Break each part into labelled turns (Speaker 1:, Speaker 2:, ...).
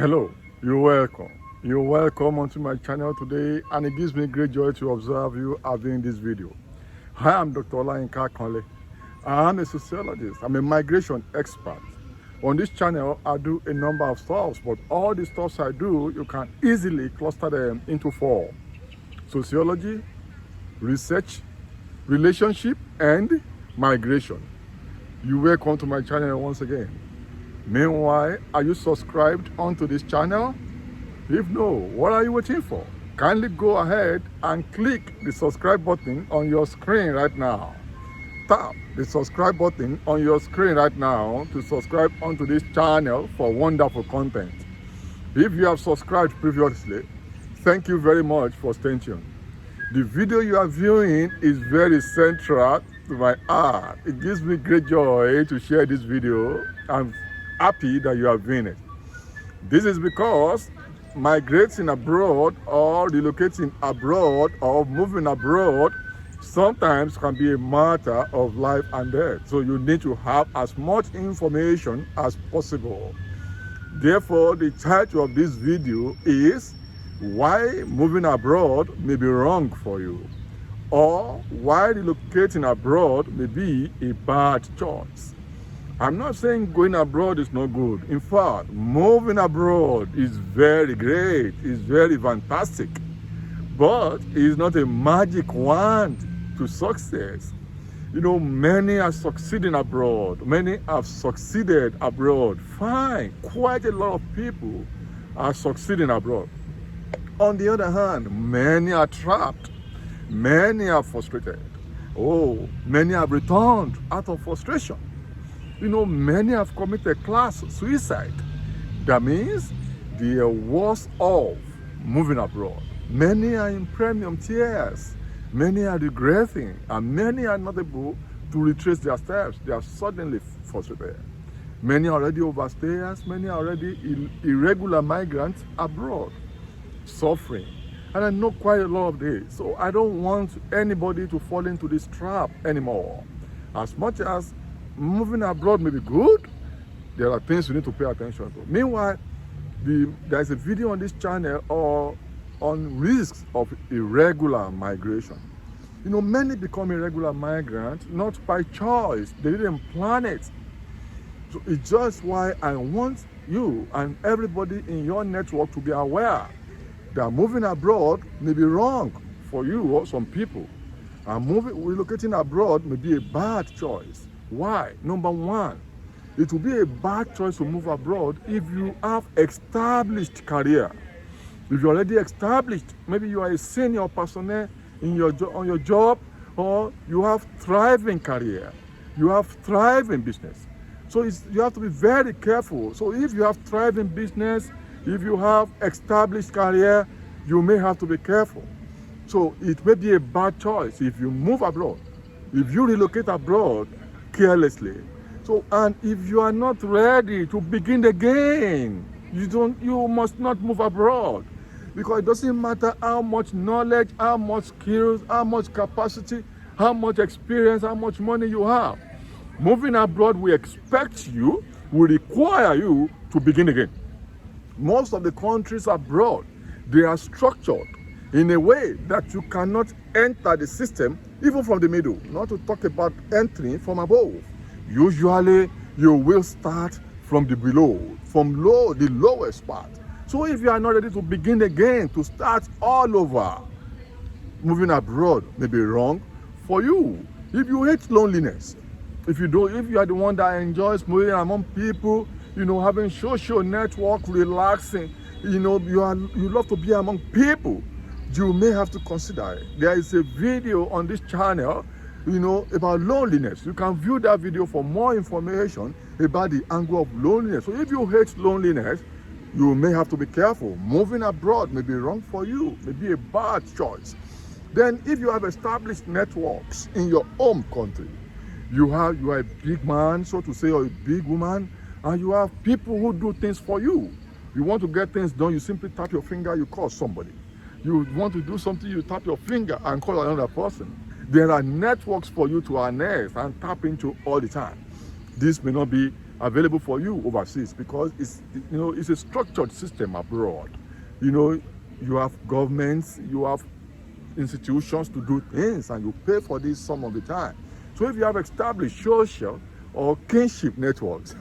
Speaker 1: Hello, you're welcome. You're welcome onto my channel today, and it gives me great joy to observe you having this video. I am Dr. Olayinka Conle. I'm a sociologist. I'm a migration expert. On this channel, I do a number of stuff, but all the stuff I do, you can easily cluster them into four: sociology, research, relationship, and migration. You're welcome to my channel once again. Meanwhile, are you subscribed onto this channel? If no, what are you waiting for? Kindly go ahead and click the subscribe button on your screen right now. Tap the subscribe button on your screen right now to subscribe onto this channel for wonderful content. If you have subscribed previously, thank you very much for staying tuned. The video you are viewing is very central to my heart. It gives me great joy to share this video. I'm happy that you are viewing it. This is because migrating abroad or relocating abroad or moving abroad sometimes can be a matter of life and death. So you need to have as much information as possible. Therefore, the title of this video is Why Moving Abroad May Be Wrong for You, or Why Relocating Abroad May Be a Bad Choice. I'm not saying going abroad is not good. In fact, moving abroad is very great, it's very fantastic, but it's not a magic wand to success. You know, many are succeeding abroad. Many have succeeded abroad. Fine, quite a lot of people are succeeding abroad. On the other hand, many are trapped. Many are frustrated. Oh, many have returned out of frustration. You know, many have committed class suicide. That means they are worse off moving abroad. Many are in premium tears. Many are regretting, and many are not able to retrace their steps. They are suddenly frustrated. Many are already overstayers. Many are already irregular migrants abroad, suffering. And I know quite a lot of this. So I don't want anybody to fall into this trap anymore. As much as moving abroad may be good, there are things you need to pay attention to. Meanwhile, there's a video on this channel on risks of irregular migration. You know, many become irregular migrants not by choice. They didn't plan it. So it's just why I want you and everybody in your network to be aware that moving abroad may be wrong for you or some people. And relocating abroad may be a bad choice. Why? Number one, it will be a bad choice to move abroad if you have established career. If you're already established, maybe you are a senior personnel in on your job, or you have thriving career, you have thriving business. So you have to be very careful. So if you have thriving business, if you have established career, you may have to be careful. So it may be a bad choice if you move abroad, if you relocate abroad carelessly. So, and if you are not ready to begin again, you must not move abroad, because it doesn't matter how much knowledge, how much skills, how much capacity, how much experience, how much money you have. Moving abroad will require you to begin again. Most of the countries abroad, they are structured in a way that you cannot enter the system even from the middle, not to talk about entering from above. Usually, you will start from the below, the lowest part. So if you are not ready to begin again, to start all over, moving abroad may be wrong for you. If you hate loneliness, if you are the one that enjoys moving among people, you know, having social network, relaxing, you know, you love to be among people, you may have to consider it. There is a video on this channel, you know, about loneliness. You can view that video for more information about the angle of loneliness. So if you hate loneliness, you may have to be careful. Moving abroad may be wrong for you, may be a bad choice. Then if you have established networks in your home country, you are a big man, so to say, or a big woman, and you have people who do things for you. You want to get things done, you simply tap your finger, you call somebody. You want to do something, you tap your finger and call another person. There are networks for you to harness and tap into all the time. This may not be available for you overseas, because it's a structured system abroad. You have governments, you have institutions to do things, and you pay for this some of the time. So if you have established social or kinship networks,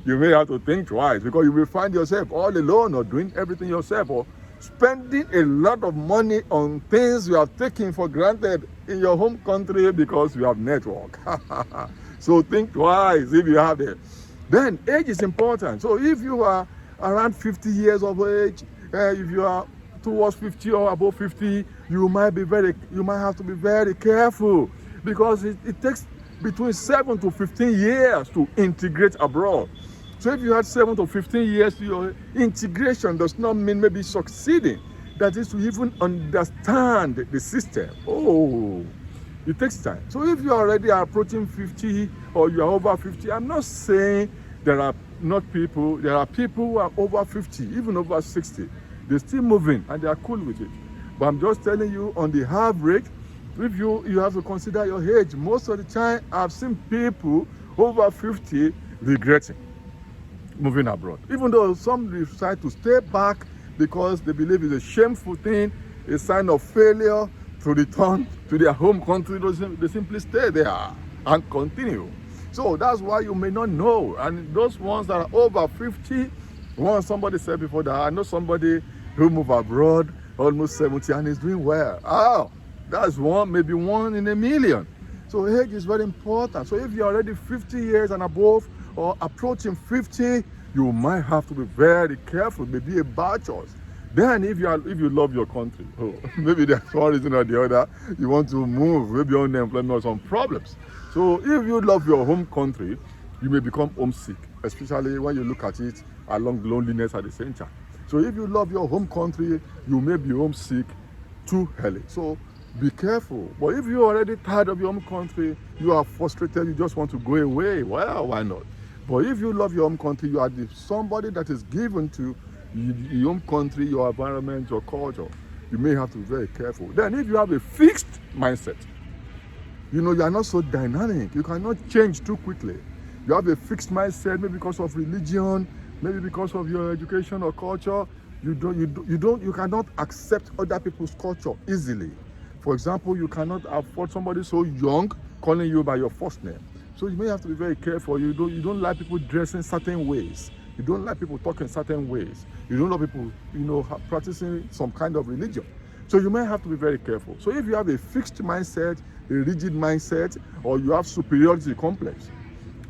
Speaker 1: you may have to think twice, because you will find yourself all alone, or doing everything yourself, or spending a lot of money on things you have taken for granted in your home country because you have network. So think twice if you have it. Then age is important. So if you are around 50 years of age, if you are towards 50 or above 50, you might have to be very careful, because it takes between 7 to 15 years to integrate abroad. So if you had 7 to 15 years, your integration does not mean maybe succeeding. That is, to even understand the system. Oh, it takes time. So if you are already approaching 50 or you are over 50, I'm not saying there are people who are over 50, even over 60. They're still moving and they are cool with it. But I'm just telling you, on the average, if you have to consider your age. Most of the time, I've seen people over 50 regretting moving abroad. Even though some decide to stay back because they believe it's a shameful thing, a sign of failure to return to their home country, they simply stay there and continue. So that's why you may not know. And those ones that are over 50, somebody said before that, I know somebody who moved abroad, almost 70, and is doing well. Oh, that's maybe one in a million. So age is very important. So if you're already 50 years and above, or approaching 50, you might have to be very careful, maybe a bachelor. Then if you love your country, maybe there's one reason or the other, you want to move, maybe unemployment or some problems. So if you love your home country, you may become homesick, especially when you look at it along loneliness at the same time. So if you love your home country, you may be homesick too early. So be careful. But if you're already tired of your home country, you are frustrated, you just want to go away, well, why not? But if you love your home country, you are somebody that is given to your home country, your environment, your culture, you may have to be very careful. Then if you have a fixed mindset, you are not so dynamic, you cannot change too quickly. You have a fixed mindset, maybe because of religion, maybe because of your education or culture, you cannot accept other people's culture easily. For example, you cannot afford somebody so young calling you by your first name. So you may have to be very careful. You don't like people dressing certain ways. You don't like people talking certain ways. You don't like people, practicing some kind of religion. So you may have to be very careful. So if you have a fixed mindset, a rigid mindset, or you have superiority complex,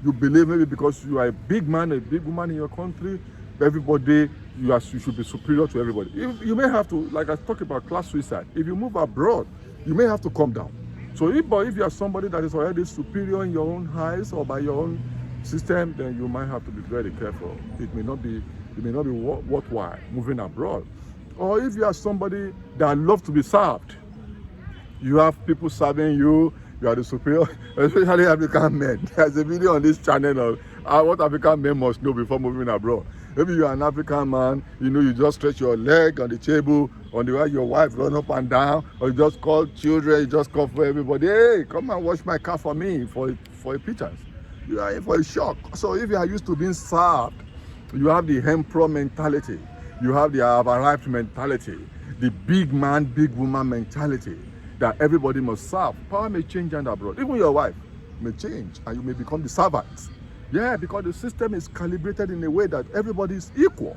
Speaker 1: you believe maybe because you are a big man, a big woman in your country, everybody, you should be superior to everybody. You may have to, like I talked about class suicide, if you move abroad, you may have to calm down. So if you are somebody that is already superior in your own eyes or by your own system, then you might have to be very careful. It may not be worthwhile moving abroad. Or if you are somebody that loves to be served, you have people serving you, you are the superior, especially African men. There's a video on this channel of what African men must know before moving abroad. Maybe you are an African man, you just stretch your leg on the table, on the way your wife run up and down, or you just call children, you just call for everybody, hey, come and wash my car for me, for a pittance. You are in for a shock. So if you are used to being served, you have the emperor mentality, you have the I've arrived mentality, the big man, big woman mentality, that everybody must serve. Power may change and abroad. Even your wife may change and you may become the servant. Yeah, because the system is calibrated in a way that everybody is equal.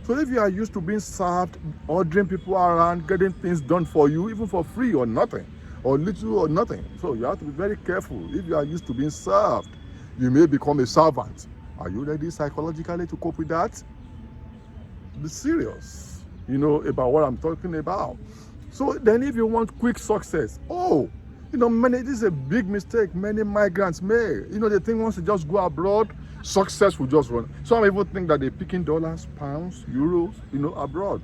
Speaker 1: So if you are used to being served, ordering people around, getting things done for you, even for free or nothing, or little or nothing. So you have to be very careful. If you are used to being served, you may become a servant. Are you ready psychologically to cope with that? Be serious, about what I'm talking about. So then if you want quick success, this is a big mistake many migrants make. They think once they just go abroad, success will just run. Some people think that they're picking dollars, pounds, euros, abroad.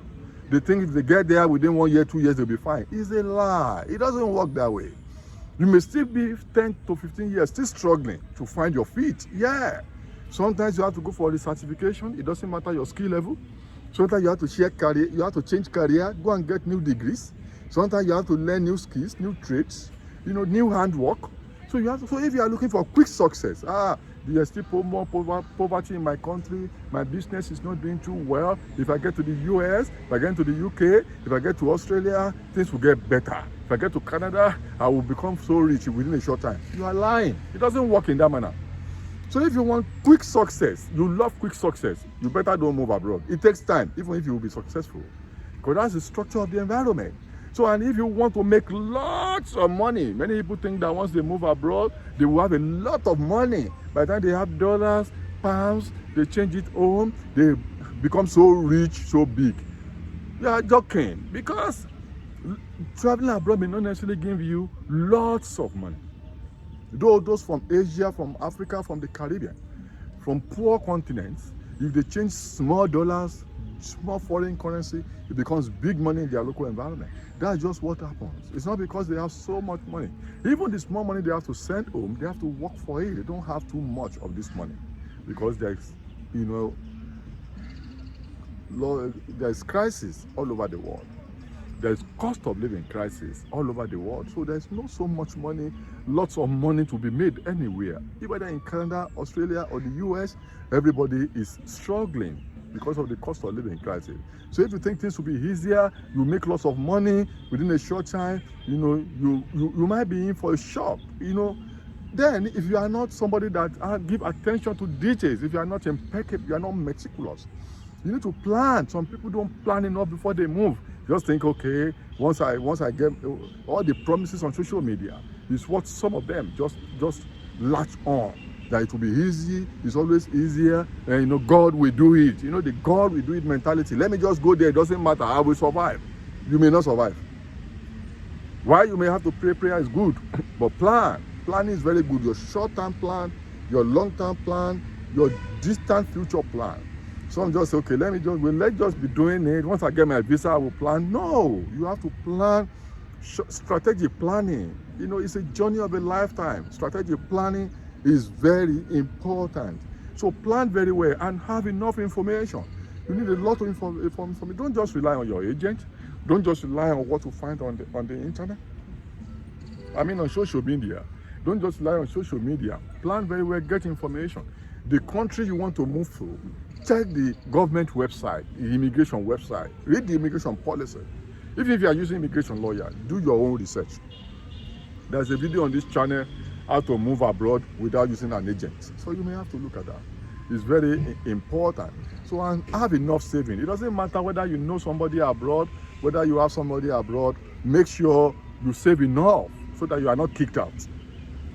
Speaker 1: They think if they get there within 1 year, 2 years, they'll be fine. It's a lie. It doesn't work that way. You may still be 10 to 15 years, still struggling to find your feet. Yeah. Sometimes you have to go for the certification. It doesn't matter your skill level. Sometimes you have to change career, go and get new degrees. Sometimes you have to learn new skills, new trades, new handwork. So if you are looking for quick success, There's still more poverty in my country. My business is not doing too well. If I get to the US, if I get to the UK, if I get to Australia, things will get better. If I get to Canada, I will become so rich within a short time. You are lying. It doesn't work in that manner. So if you want quick success, you love quick success, you better don't move abroad. It takes time, even if you will be successful. Because that's the structure of the environment. So, and if you want to make lots of money, many people think that once they move abroad, they will have a lot of money. By the time they have dollars, pounds, they change it home, they become so rich, so big. You are joking, because traveling abroad may not necessarily give you lots of money. Though those from Asia, from Africa, from the Caribbean, from poor continents, if they change small dollars, small foreign currency, it becomes big money in their local environment. That's just what happens. It's not because they have so much money. Even the small money they have to send home, they have to work for it. They don't have too much of this money because there's, there's crisis all over the world. There's cost of living crisis all over the world. So there's not so much money, lots of money to be made anywhere. Whether in Canada, Australia, or the US, everybody is struggling because of the cost of living crisis. So if you think things will be easier, you make lots of money within a short time, you might be in for a shock, Then if you are not somebody that give attention to details, if you are not impeccable, you are not meticulous, you need to plan. Some people don't plan enough before they move. Just think, okay, once I get all the promises on social media is what some of them just latch on. That it will be easy, it's always easier, and God will do it. The God will do it mentality. Let me just go there, it doesn't matter, I will survive. You may not survive. Why you may have to pray, prayer is good, but planning is very good. Your short-term plan, your long-term plan, your distant future plan. Some just say, okay, let's just be doing it. Once I get my visa, I will plan. No, you have to plan. Strategic planning, it's a journey of a lifetime. Strategic planning is very important. So plan very well and have enough information. You need a lot of information. Don't just rely on your agent. Don't just rely on what you find on the internet. On social media. Don't just rely on social media. Plan very well, get information. The country you want to move to, check the government website, the immigration website. Read the immigration policy. If you are using immigration lawyer, do your own research. There's a video on this channel, how to move abroad without using an agent. So you may have to look at that. It's very important. So and have enough saving. It doesn't matter whether you know somebody abroad, whether you have somebody abroad, make sure you save enough so that you are not kicked out.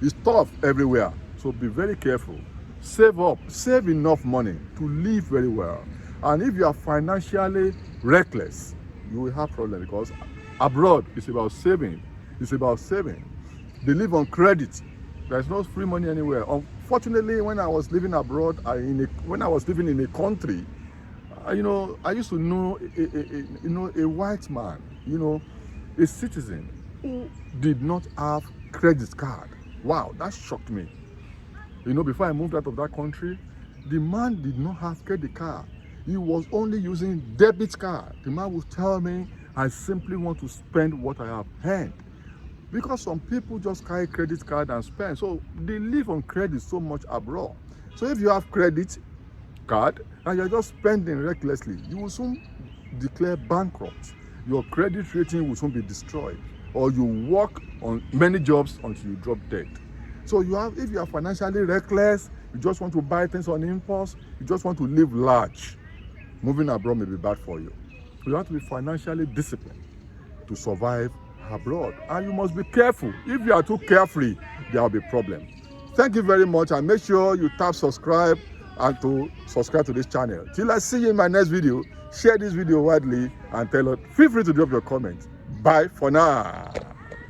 Speaker 1: It's tough everywhere, so be very careful. Save up, save enough money to live very well. And if you are financially reckless, you will have problems because abroad is about saving. It's about saving. They live on credit. There's no free money anywhere. Unfortunately, when I was living abroad, when I was living in a country, I used to know a white man, a citizen who did not have credit card. Wow, that shocked me. Before I moved out of that country, the man did not have credit card. He was only using debit card. The man would tell me, I simply want to spend what I have earned. Because some people just carry credit card and spend. So they live on credit so much abroad. So if you have credit card and you're just spending recklessly, you will soon declare bankrupt. Your credit rating will soon be destroyed. Or you work on many jobs until you drop dead. So if you are financially reckless, you just want to buy things on impulse, you just want to live large, moving abroad may be bad for you. You have to be financially disciplined to survive abroad. And you must be careful. If you are too carefree, there will be problems. Thank you very much, and make sure you tap subscribe and to subscribe to this channel. Till I see you in my next video, share this video widely and feel free to drop your comments. Bye for now.